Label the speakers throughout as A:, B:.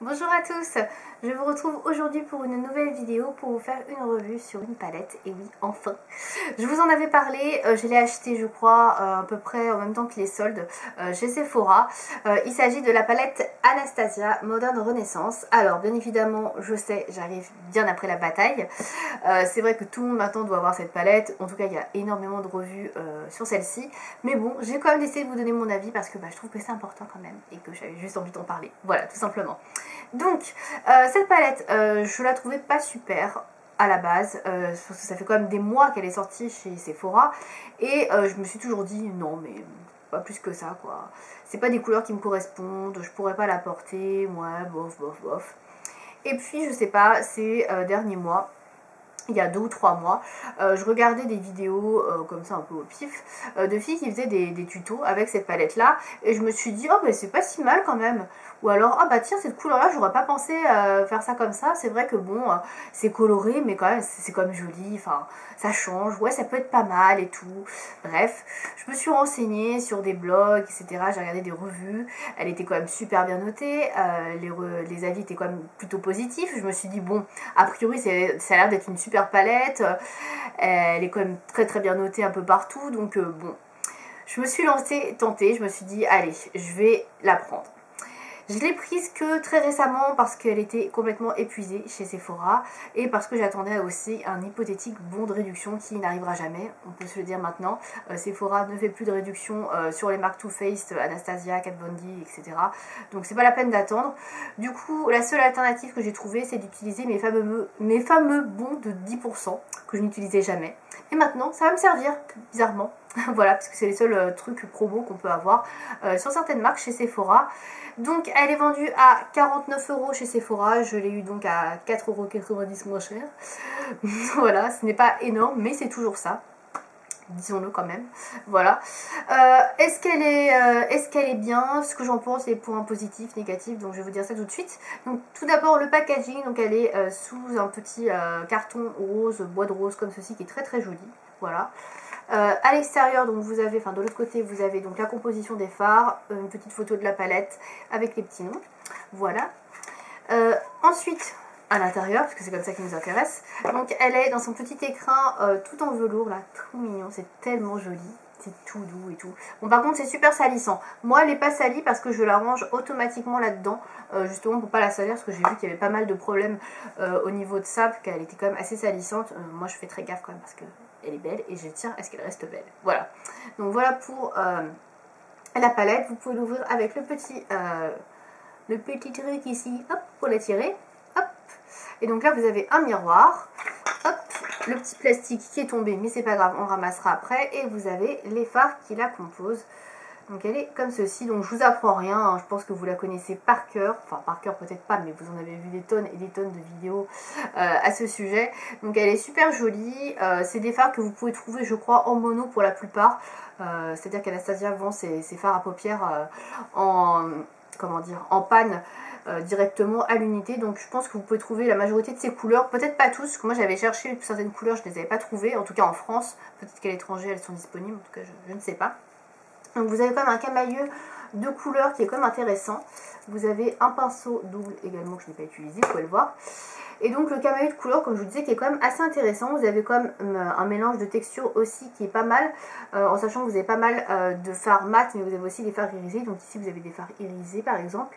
A: Bonjour à tous, je vous retrouve aujourd'hui pour une nouvelle vidéo pour vous faire une revue sur une palette, et oui, enfin. Je vous en avais parlé, je l'ai acheté je crois à peu près en même temps que les soldes chez Sephora. Il s'agit de la palette Anastasia Modern Renaissance. Alors bien évidemment, je sais, j'arrive bien après la bataille. C'est vrai que tout le monde maintenant doit avoir cette palette, en tout cas il y a énormément de revues sur celle-ci. Mais bon, j'ai quand même essayé de vous donner mon avis parce que je trouve que c'est important quand même et que j'avais juste envie d'en parler. Voilà, tout simplement. Donc, cette palette, je la trouvais pas super à la base, parce que ça fait quand même des mois qu'elle est sortie chez Sephora, et je me suis toujours dit, non mais pas plus que ça quoi, c'est pas des couleurs qui me correspondent, je pourrais pas la porter, ouais, bof, bof, bof. Et puis, je sais pas, ces derniers mois, il y a 2 ou 3 mois, je regardais des vidéos comme ça un peu au pif de filles qui faisaient des tutos avec cette palette là et je me suis dit oh bah c'est pas si mal quand même, ou alors ah bah tiens cette couleur là j'aurais pas pensé faire ça comme ça, c'est vrai que bon c'est coloré mais quand même c'est quand même joli, enfin ça change, ouais ça peut être pas mal et tout, bref je me suis renseignée sur des blogs etc, j'ai regardé des revues, elle était quand même super bien notée, les avis étaient quand même plutôt positifs, je me suis dit bon a priori ça a l'air d'être une super palette, elle est quand même très très bien notée un peu partout, donc bon, je me suis tentée, je me suis dit allez, je vais la prendre. Je l'ai prise que très récemment parce qu'elle était complètement épuisée chez Sephora et parce que j'attendais aussi un hypothétique bon de réduction qui n'arrivera jamais, on peut se le dire maintenant. Sephora ne fait plus de réduction sur les marques Too Faced, Anastasia, Kat Von D, etc. Donc c'est pas la peine d'attendre. Du coup, la seule alternative que j'ai trouvée, c'est d'utiliser mes fameux bons de 10% que je n'utilisais jamais. Et maintenant, ça va me servir, bizarrement. Voilà, parce que c'est les seuls trucs promo qu'on peut avoir sur certaines marques chez Sephora. Donc elle est vendue à 49 € chez Sephora, je l'ai eu donc à 4,90 € moins cher. Voilà, ce n'est pas énorme, mais c'est toujours ça. Disons-le quand même, voilà. Est-ce qu'elle est bien? Ce que j'en pense, les points positifs, négatifs, donc je vais vous dire ça tout de suite. Donc tout d'abord le packaging, donc elle est sous un petit carton rose, bois de rose comme ceci, qui est très très joli, voilà. À l'extérieur, donc vous avez, enfin de l'autre côté, vous avez donc la composition des fards, une petite photo de la palette avec les petits noms, voilà. Ensuite, à l'intérieur, parce que c'est comme ça qui nous intéresse, donc elle est dans son petit écrin tout en velours, là, trop mignon, c'est tellement joli. C'est tout doux et tout. Bon par contre c'est super salissant. Moi elle n'est pas salie parce que je la range automatiquement là-dedans. Justement pour pas la salir parce que j'ai vu qu'il y avait pas mal de problèmes au niveau de ça. Qu'elle était quand même assez salissante. Moi je fais très gaffe quand même parce qu'elle est belle et je tiens à ce qu'elle reste belle. Voilà. Donc voilà pour la palette. Vous pouvez l'ouvrir avec le petit truc ici. Hop, pour la tirer. Hop. Et donc là vous avez un miroir. Hop, le petit plastique qui est tombé, mais c'est pas grave, on ramassera après. Et vous avez les fards qui la composent. Donc elle est comme ceci, donc je vous apprends rien, hein. Je pense que vous la connaissez par cœur. Enfin par cœur peut-être pas, mais vous en avez vu des tonnes et des tonnes de vidéos à ce sujet. Donc elle est super jolie, c'est des fards que vous pouvez trouver je crois en mono pour la plupart. C'est-à-dire qu'Anastasia vend ses fards à paupières comment dire, en panne. Directement à l'unité, donc je pense que vous pouvez trouver la majorité de ces couleurs, peut-être pas tous, parce que moi j'avais cherché certaines couleurs, je ne les avais pas trouvées, en tout cas en France, peut-être qu'à l'étranger elles sont disponibles, en tout cas je ne sais pas. Donc vous avez quand même un camailleux de couleurs qui est quand même intéressant, vous avez un pinceau double également que je n'ai pas utilisé, vous pouvez le voir, et donc le camailleux de couleurs comme je vous disais qui est quand même assez intéressant, vous avez quand même un mélange de textures aussi qui est pas mal, en sachant que vous avez pas mal de fards mat, mais vous avez aussi des fards irisés, donc ici vous avez des fards irisés par exemple.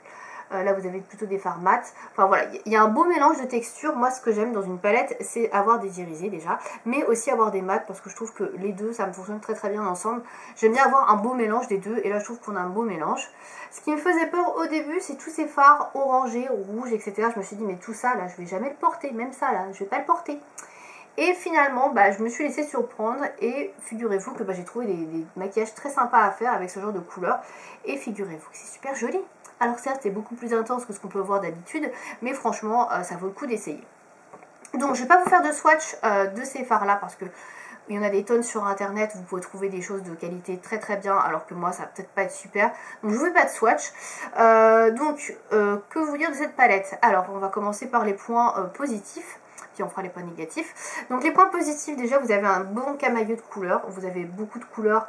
A: Là vous avez plutôt des fards mat. Enfin voilà, il y a un beau mélange de textures. Moi ce que j'aime dans une palette c'est avoir des irisés déjà, mais aussi avoir des mats parce que je trouve que les deux ça me fonctionne très très bien ensemble. J'aime bien avoir un beau mélange des deux et là je trouve qu'on a un beau mélange. Ce qui me faisait peur au début c'est tous ces fards orangés, rouges etc. Je me suis dit mais tout ça là je vais jamais le porter, même ça là je vais pas le porter. Et finalement, je me suis laissée surprendre et figurez-vous que j'ai trouvé des maquillages très sympas à faire avec ce genre de couleurs. Et figurez-vous que c'est super joli. Alors certes, c'est beaucoup plus intense que ce qu'on peut voir d'habitude, mais franchement, ça vaut le coup d'essayer. Donc, je ne vais pas vous faire de swatch de ces fards-là parce que il y en a des tonnes sur internet, vous pouvez trouver des choses de qualité très très bien, alors que moi ça va peut-être pas être super. Donc je vous fais pas de swatch. Que vous dire de cette palette? Alors on va commencer par les points positifs. qui en fera les points négatifs. Donc les points positifs, déjà vous avez un bon camailleux de couleurs, vous avez beaucoup de couleurs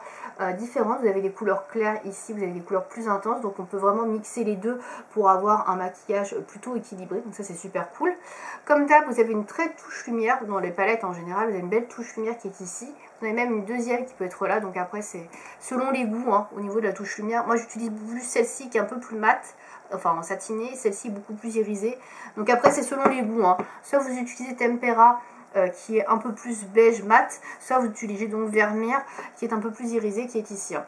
A: différentes, vous avez des couleurs claires ici, vous avez des couleurs plus intenses, donc on peut vraiment mixer les deux pour avoir un maquillage plutôt équilibré, donc ça c'est super cool. Comme d'hab, vous avez une très touche lumière, dans les palettes en général, vous avez une belle touche lumière qui est ici, vous avez même une deuxième qui peut être là, donc après c'est selon les goûts hein, au niveau de la touche lumière. Moi j'utilise plus celle-ci qui est un peu plus mate, enfin en satiné, celle-ci beaucoup plus irisée, donc après c'est selon les goûts, hein. Soit vous utilisez Tempera qui est un peu plus beige mat, soit vous utilisez donc Vermeer qui est un peu plus irisé, qui est ici, hein.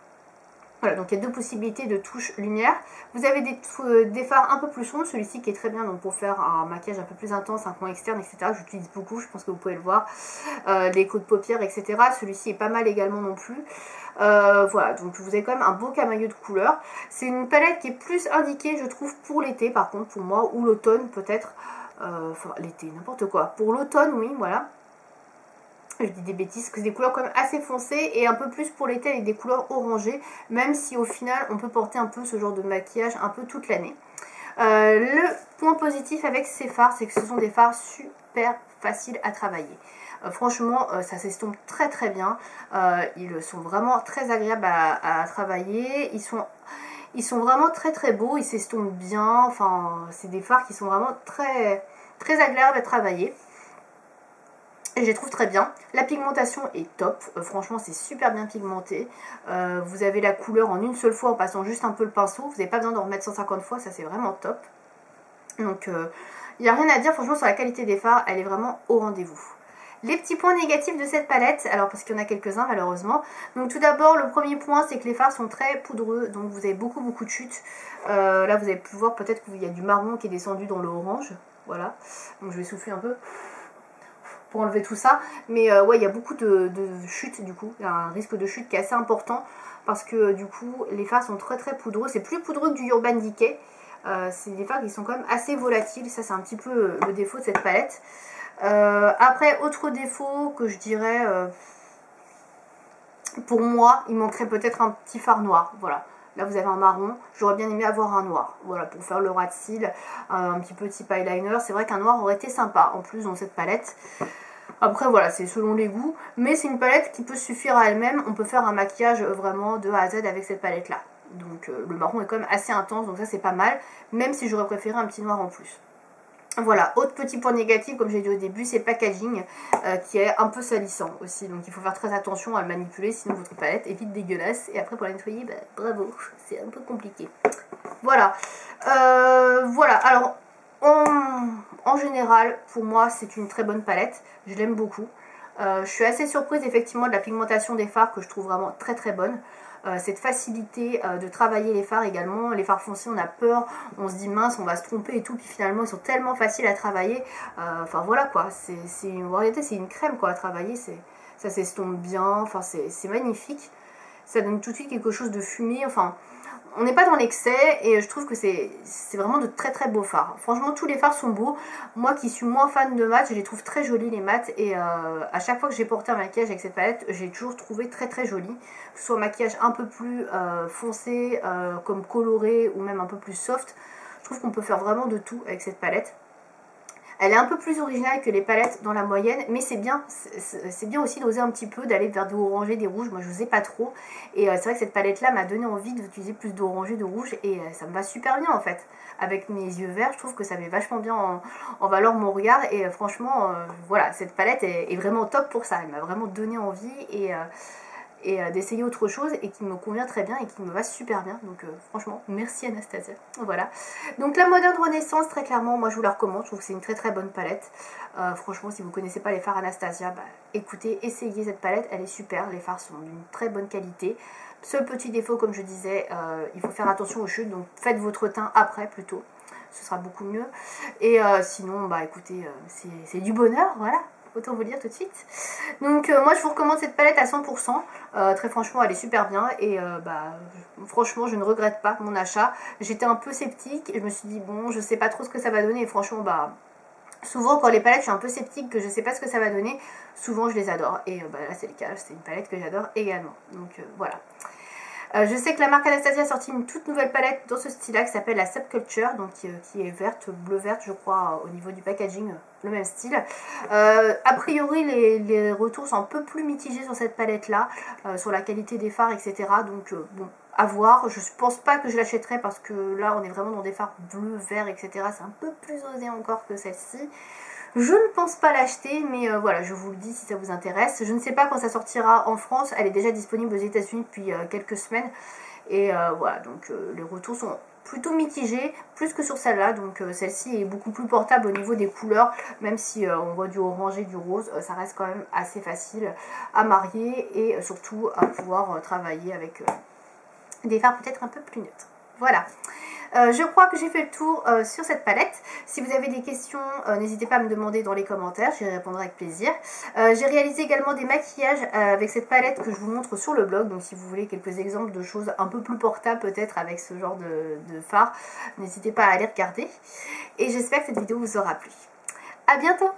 A: Voilà, donc il y a deux possibilités de touche lumière. Vous avez des fards un peu plus sombres, celui-ci qui est très bien donc pour faire un maquillage un peu plus intense, un coin externe, etc. J'utilise beaucoup, je pense que vous pouvez le voir. Des côtes de paupières, etc. Celui-ci est pas mal également non plus. Voilà, donc vous avez quand même un beau camailleux de couleurs. C'est une palette qui est plus indiquée, je trouve, pour l'été, par contre, pour moi, ou l'automne peut-être. Enfin, l'été, n'importe quoi. Pour l'automne, oui, voilà. Je dis des bêtises, que c'est des couleurs quand même assez foncées et un peu plus pour l'été avec des couleurs orangées, même si au final on peut porter un peu ce genre de maquillage un peu toute l'année. Le point positif avec ces fards, c'est que ce sont des fards super faciles à travailler. Franchement, ça s'estompe très très bien. Ils sont vraiment très agréables à travailler. Ils sont vraiment très très beaux, ils s'estompent bien. Enfin, c'est des fards qui sont vraiment très, très agréables à travailler. Et je les trouve très bien. La pigmentation est top. Franchement, c'est super bien pigmenté. Vous avez la couleur en une seule fois en passant juste un peu le pinceau. Vous n'avez pas besoin d'en remettre 150 fois. Ça, c'est vraiment top. Donc, il n'y a rien à dire. Franchement, sur la qualité des fards, elle est vraiment au rendez-vous. Les petits points négatifs de cette palette, alors parce qu'il y en a quelques-uns malheureusement. Donc tout d'abord, le premier point, c'est que les fards sont très poudreux. Donc vous avez beaucoup de chutes. Là, vous avez pu voir peut-être qu'il y a du marron qui est descendu dans le orange. Voilà. Donc je vais souffler un peu pour enlever tout ça, mais ouais, il y a beaucoup de chutes du coup, il y a un risque de chute qui est assez important parce que du coup les fards sont très très poudreux, c'est plus poudreux que du Urban Decay, c'est des fards qui sont quand même assez volatiles, ça c'est un petit peu le défaut de cette palette. Après, autre défaut que je dirais, pour moi, il manquerait peut-être un petit fard noir, voilà. Là vous avez un marron, j'aurais bien aimé avoir un noir, voilà, pour faire le ras de cils, un petit peu type eyeliner. C'est vrai qu'un noir aurait été sympa en plus dans cette palette. Après voilà, c'est selon les goûts, mais c'est une palette qui peut suffire à elle-même. On peut faire un maquillage vraiment de A à Z avec cette palette là. Donc le marron est quand même assez intense, donc ça c'est pas mal, même si j'aurais préféré un petit noir en plus. Voilà, autre petit point négatif, comme j'ai dit au début, c'est le packaging qui est un peu salissant aussi. Donc il faut faire très attention à le manipuler, sinon votre palette est vite dégueulasse. Et après pour la nettoyer, bah, bravo, c'est un peu compliqué. Voilà, voilà. Alors en général, pour moi, c'est une très bonne palette. Je l'aime beaucoup. Je suis assez surprise effectivement de la pigmentation des fards que je trouve vraiment très très bonne. Cette facilité de travailler les fards également. Les fards foncés, on a peur, on se dit mince, on va se tromper et tout, puis finalement ils sont tellement faciles à travailler. Enfin voilà quoi, en réalité c'est une crème quoi à travailler, ça s'estompe bien, enfin c'est magnifique. Ça donne tout de suite quelque chose de fumé, enfin on n'est pas dans l'excès et je trouve que c'est vraiment de très très beaux fards. Franchement tous les fards sont beaux. Moi qui suis moins fan de mat, je les trouve très jolis les mats et à chaque fois que j'ai porté un maquillage avec cette palette, j'ai toujours trouvé très très joli. Que ce soit un maquillage un peu plus foncé, comme coloré ou même un peu plus soft. Je trouve qu'on peut faire vraiment de tout avec cette palette. Elle est un peu plus originale que les palettes dans la moyenne, mais c'est bien aussi d'oser un petit peu, d'aller vers du orangé, des rouges. Moi je n'osais pas trop, et c'est vrai que cette palette là m'a donné envie d'utiliser plus d'orangé, de rouge, et ça me va super bien en fait. Avec mes yeux verts, je trouve que ça met vachement bien en valeur mon regard, et franchement, voilà, cette palette est vraiment top pour ça. Elle m'a vraiment donné envie, et d'essayer autre chose et qui me convient très bien et qui me va super bien, donc franchement merci Anastasia. Voilà, donc la Modern Renaissance, très clairement moi je vous la recommande, je trouve que c'est une très très bonne palette. Franchement si vous ne connaissez pas les fards Anastasia, bah, écoutez, essayez cette palette, elle est super, les fards sont d'une très bonne qualité. Seul petit défaut comme je disais, il faut faire attention aux chutes, donc faites votre teint après plutôt, ce sera beaucoup mieux, et sinon bah écoutez, c'est du bonheur, voilà. Autant vous le dire tout de suite. Donc moi je vous recommande cette palette à 100%. Très franchement elle est super bien. Et bah franchement je ne regrette pas mon achat. J'étais un peu sceptique. Je me suis dit bon je sais pas trop ce que ça va donner. Et franchement bah souvent quand les palettes je suis un peu sceptique que je sais pas ce que ça va donner. Souvent je les adore. Et bah là c'est le cas. C'est une palette que j'adore également. Donc voilà. Je sais que la marque Anastasia a sorti une toute nouvelle palette dans ce style-là qui s'appelle la Subculture, donc qui est verte, bleu-verte je crois au niveau du packaging, le même style. A priori les retours sont un peu plus mitigés sur cette palette-là, sur la qualité des fards, etc. Donc bon, à voir. Je pense pas que je l'achèterai parce que là on est vraiment dans des fards bleu, vert, etc. C'est un peu plus osé encore que celle-ci. Je ne pense pas l'acheter, mais voilà, je vous le dis si ça vous intéresse. Je ne sais pas quand ça sortira en France. Elle est déjà disponible aux États-Unis depuis quelques semaines. Et voilà, donc les retours sont plutôt mitigés, plus que sur celle-là. Donc celle-ci est beaucoup plus portable au niveau des couleurs, même si on voit du orangé, du rose. Ça reste quand même assez facile à marier et surtout à pouvoir travailler avec des fards peut-être un peu plus neutres. Voilà. Je crois que j'ai fait le tour sur cette palette. Si vous avez des questions, n'hésitez pas à me demander dans les commentaires, j'y répondrai avec plaisir. J'ai réalisé également des maquillages avec cette palette que je vous montre sur le blog. Donc si vous voulez quelques exemples de choses un peu plus portables peut-être avec ce genre de fard, n'hésitez pas à aller regarder. Et j'espère que cette vidéo vous aura plu. À bientôt!